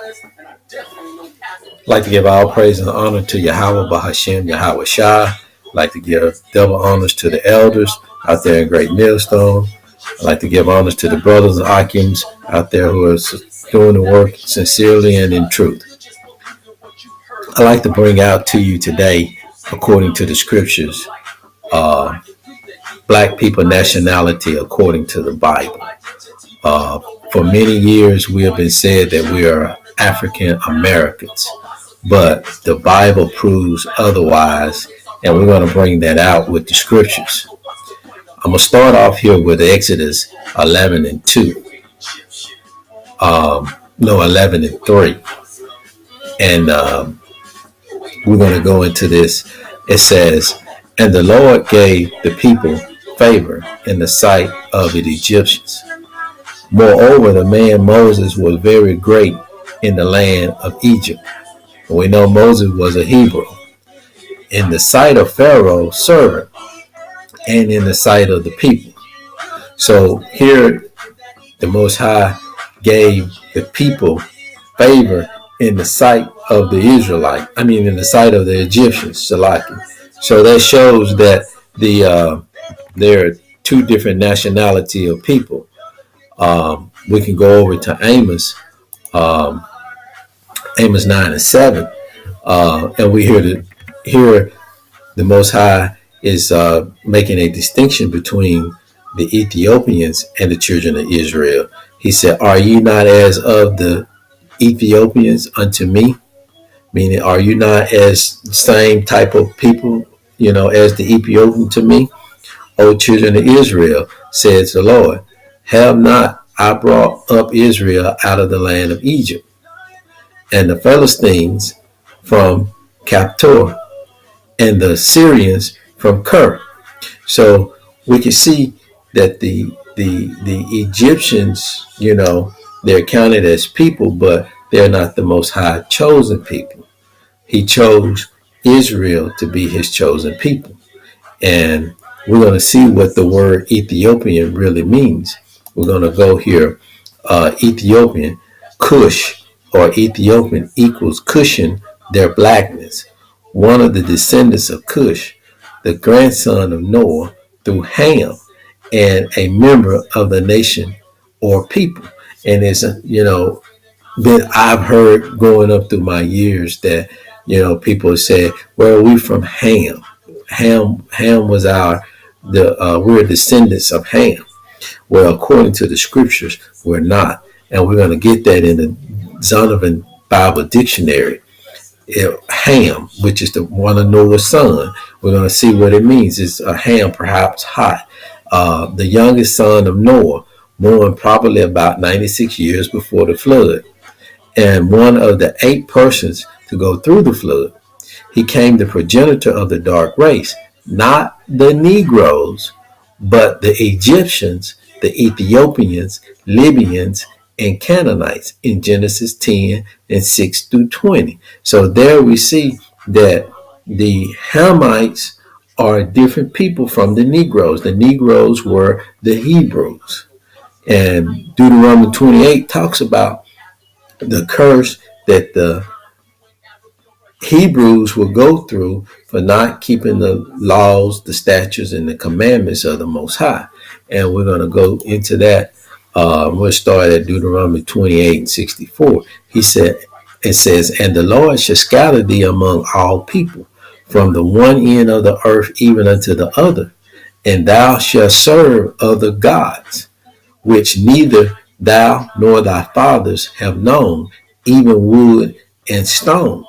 I'd like to give all praise and honor to Yahweh Bahashem, Yahweh Shai. I'd like to give double honors to the elders out there in Great Millstone. I'd like to give honors to the brothers and Akims out there who are doing the work sincerely and in truth. I'd like to bring out to you today, according to the scriptures, black people nationality according to the Bible. For many years, we have been said that we are African Americans, but the Bible proves otherwise, and we're going to bring that out with the scriptures. I'm going to start off here with Exodus 11 and 2. 11 and 3. And we're going to go into this. It says, and the Lord gave the people favor in the sight of the Egyptians. Moreover, the man Moses was very great in the land of Egypt. And we know Moses was a Hebrew. In the sight of Pharaoh's servant and in the sight of the people. So here the Most High gave the people favor in the sight of the Israelites. In the sight of the Egyptians, Salaki. So that shows that there are two different nationality of people. We can go over to Amos 9 and 7, and we hear the Most High is making a distinction between the Ethiopians and the children of Israel. He said, "Are ye not as of the Ethiopians unto me?" Meaning, are you not as the same type of people, as the Ethiopian to me? O children of Israel, says the Lord, have not I brought up Israel out of the land of Egypt, and the Philistines from Captor, and the Syrians from Ker. So we can see that the Egyptians, they're counted as people, but they're not the Most High chosen people. He chose Israel to be his chosen people. And we're going to see what the word Ethiopian really means. We're going to go here. Ethiopian, Cush, or Ethiopian equals Cushan, their blackness. One of the descendants of Cush, the grandson of Noah, through Ham, and a member of the nation or people. And it's, I've heard growing up through my years that, people say, well, we from Ham. Ham was we're descendants of Ham. Well, according to the scriptures, we're not. And we're going to get that in the Zonovan Bible Dictionary. Ham, which is the one of Noah's son. We're going to see what it means. It's a ham, perhaps hot. The youngest son of Noah, born probably about 96 years before the flood, and one of the 8 persons to go through the flood. He came the progenitor of the dark race, not the Negroes, but the Egyptians, the Ethiopians, Libyans, and Canaanites in Genesis 10 and 6 through 20. So there we see that the Hamites are different people from the Negroes. The Negroes were the Hebrews. And Deuteronomy 28 talks about the curse that the Hebrews will go through for not keeping the laws, the statutes, and the commandments of the Most High. And we're going to go into that. We'll start at Deuteronomy 28 and 64. It says, and the Lord shall scatter thee among all people, from the one end of the earth even unto the other, and thou shalt serve other gods, which neither thou nor thy fathers have known, even wood and stone.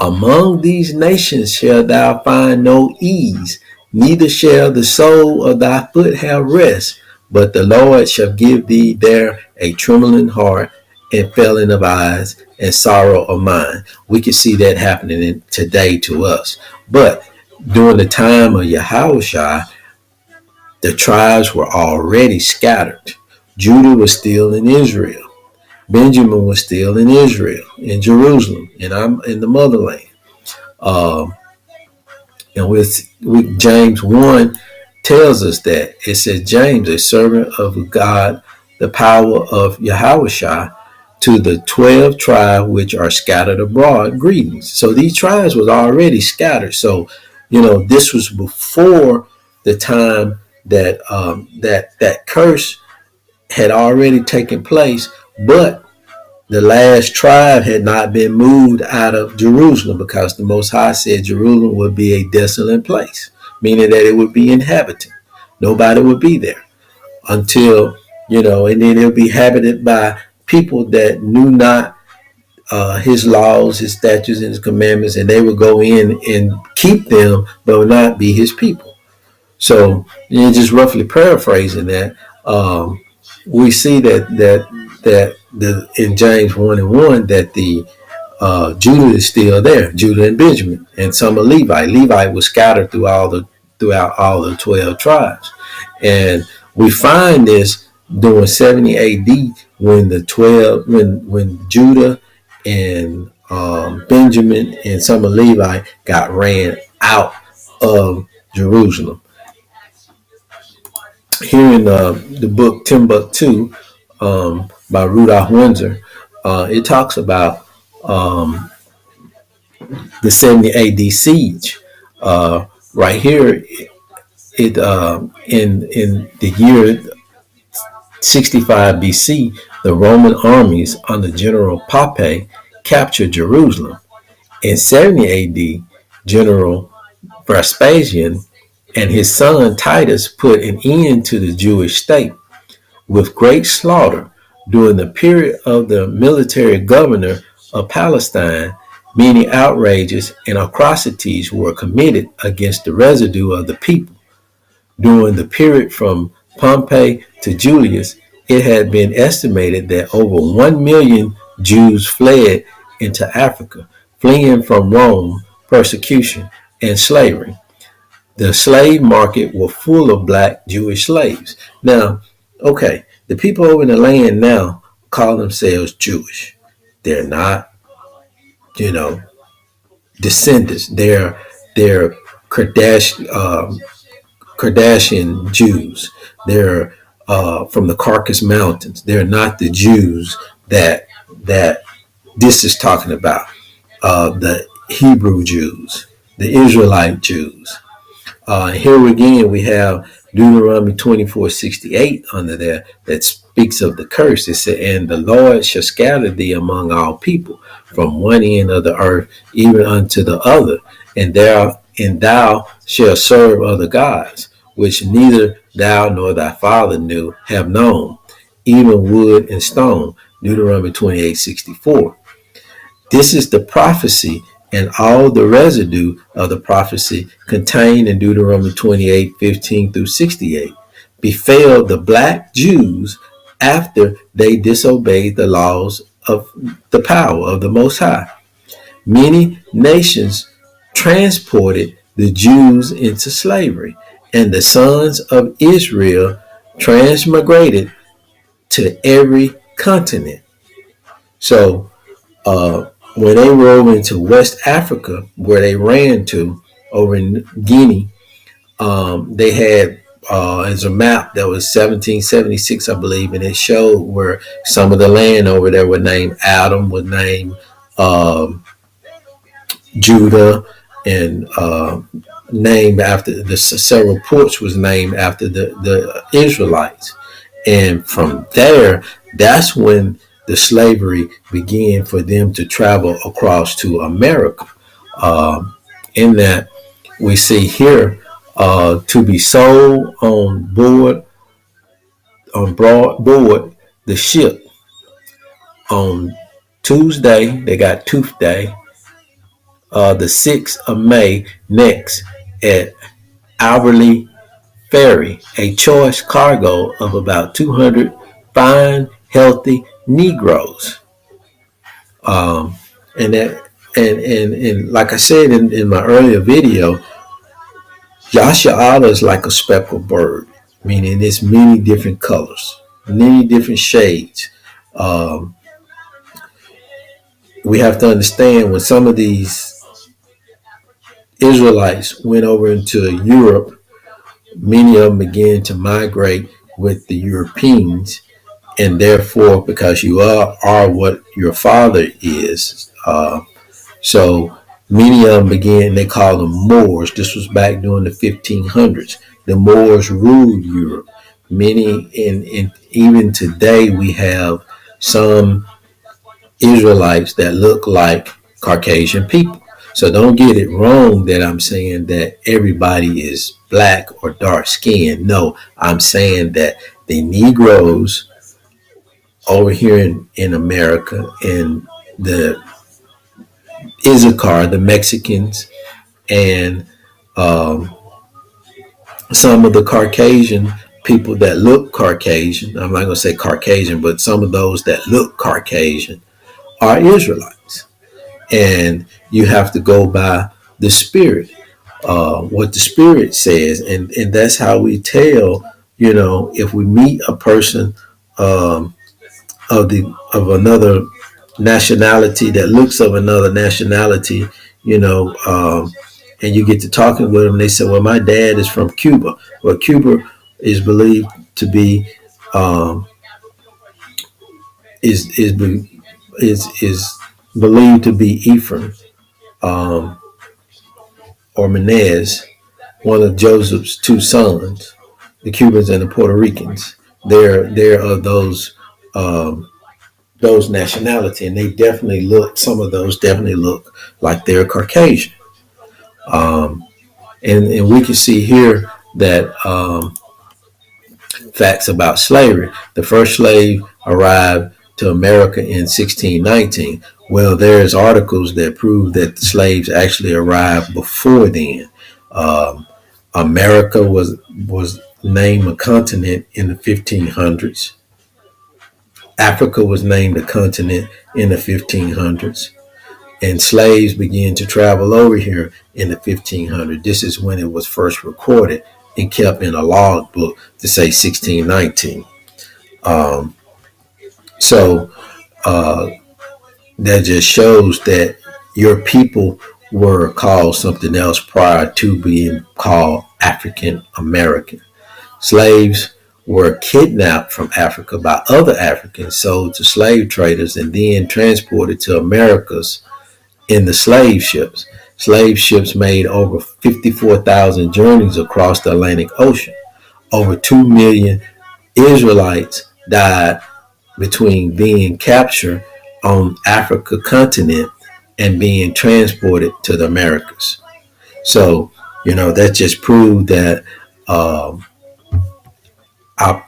Among these nations shalt thou find no ease, neither shall the sole of thy foot have rest, but the Lord shall give thee there a trembling heart, and failing of eyes, and sorrow of mind. We can see that happening today to us. But during the time of Yahushua, the tribes were already scattered. Judah was still in Israel. Benjamin was still in Israel, in Jerusalem, and I'm in the motherland. And with James 1 tells us that. It says, James, a servant of God, the power of Yahushua, to the 12 tribes which are scattered abroad, greetings. So these tribes was already scattered. So, this was before the time that that curse had already taken place, but the last tribe had not been moved out of Jerusalem, because the Most High said Jerusalem would be a desolate place, meaning that it would be inhabited. Nobody would be there until, and then it would be inhabited by people that knew not his laws, his statutes, and his commandments, and they would go in and keep them, but would not be his people. So, just roughly paraphrasing that, we see that in James 1:1 that the Judah is still there, Judah and Benjamin, and some of Levi. Levi was scattered throughout all the 12 tribes, and we find this during 70 A.D. when the 12 when Judah and Benjamin and some of Levi got ran out of Jerusalem. Here in the book Timbuktu by Rudolph Windsor, it talks about the 70 AD siege. Right here, it in the year 65 BC, the Roman armies under General Pompey captured Jerusalem. In 70 AD, General Vespasian and his son Titus put an end to the Jewish state with great slaughter. During the period of the military governor of Palestine, many outrages and atrocities were committed against the residue of the people. During the period from Pompey to Julius, it had been estimated that over 1 million Jews fled into Africa, fleeing from Rome, persecution, and slavery. The slave market was full of black Jewish slaves. Now, okay, the people over in the land now call themselves Jewish. They're not, you know, descendants. They're Kardashian Jews. They're from the Caucasus Mountains. They're not the Jews that this is talking about. The Hebrew Jews, the Israelite Jews. Here again, we have Deuteronomy 24:68 under there that speaks of the curse. It said, "And the Lord shall scatter thee among all people, from one end of the earth even unto the other, and thou shalt serve other gods, which neither thou nor thy father knew, have known, even wood and stone." Deuteronomy 28:64. This is the prophecy and all the residue of the prophecy contained in Deuteronomy 28:15 through 68 befell the black Jews after they disobeyed the laws of the power of the Most High. Many nations transported the Jews into slavery, and the sons of Israel transmigrated to every continent. So, when they were over into West Africa, where they ran to, over in Guinea, they had as a map that was 1776, I believe, and it showed where some of the land over there were named Adam, was named Judah, and named after the several ports was named after the Israelites. And from there, that's when the slavery began for them to travel across to America. In that, we see here to be sold on board the ship on Tuesday. They got Tooth Day, the 6th of May next at Alberley Ferry, a choice cargo of about 200 fine, healthy Negroes. And that, and like I said in my earlier video, Yasha'Allah is like a speckled bird, meaning it's many different colors, many different shades. We have to understand when some of these Israelites went over into Europe, many of them began to migrate with the Europeans, and therefore, because you are what your father is. So many of them began, they called them Moors. This was back during the 1500s. The Moors ruled Europe. Many, in even today, we have some Israelites that look like Caucasian people. So don't get it wrong that I'm saying that everybody is black or dark skinned. No, I'm saying that the Negroes over here in America and the Issachar, the Mexicans, and um, some of the Caucasian people that look Caucasian, I'm not going to say Caucasian, but some of those that look Caucasian are Israelites. And you have to go by the Spirit, what the Spirit says. And that's how we tell, if we meet a person um, of another nationality that looks of another nationality, you know, um, and you get to talking with them, they say, "Well, my dad is from Cuba." Well, Cuba is believed to be um, is believed to be Ephraim um, or Menez, one of Joseph's two sons, the Cubans and the Puerto Ricans. They're of those nationality, and they definitely look. Some of those definitely look like they're Caucasian. Um, and we can see here that facts about slavery. The first slave arrived to America in 1619. Well, there's articles that prove that the slaves actually arrived before then. Um, America was named a continent in the 1500s. Africa was named a continent in the 1500s, and slaves began to travel over here in the 1500s. This is when it was first recorded and kept in a log book to say 1619. Um, so uh, that just shows that your people were called something else prior to being called African American. Slaves were kidnapped from Africa by other Africans, sold to slave traders, and then transported to Americas in the slave ships. Slave ships made over 54,000 journeys across the Atlantic Ocean. Over 2 million Israelites died between being captured on Africa continent and being transported to the Americas. So, that just proved that um,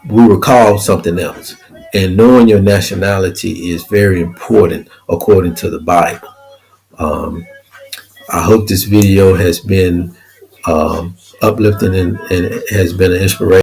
we were called something else. And knowing your nationality is very important according to the Bible. Um, I hope this video has been uplifting and has been an inspiration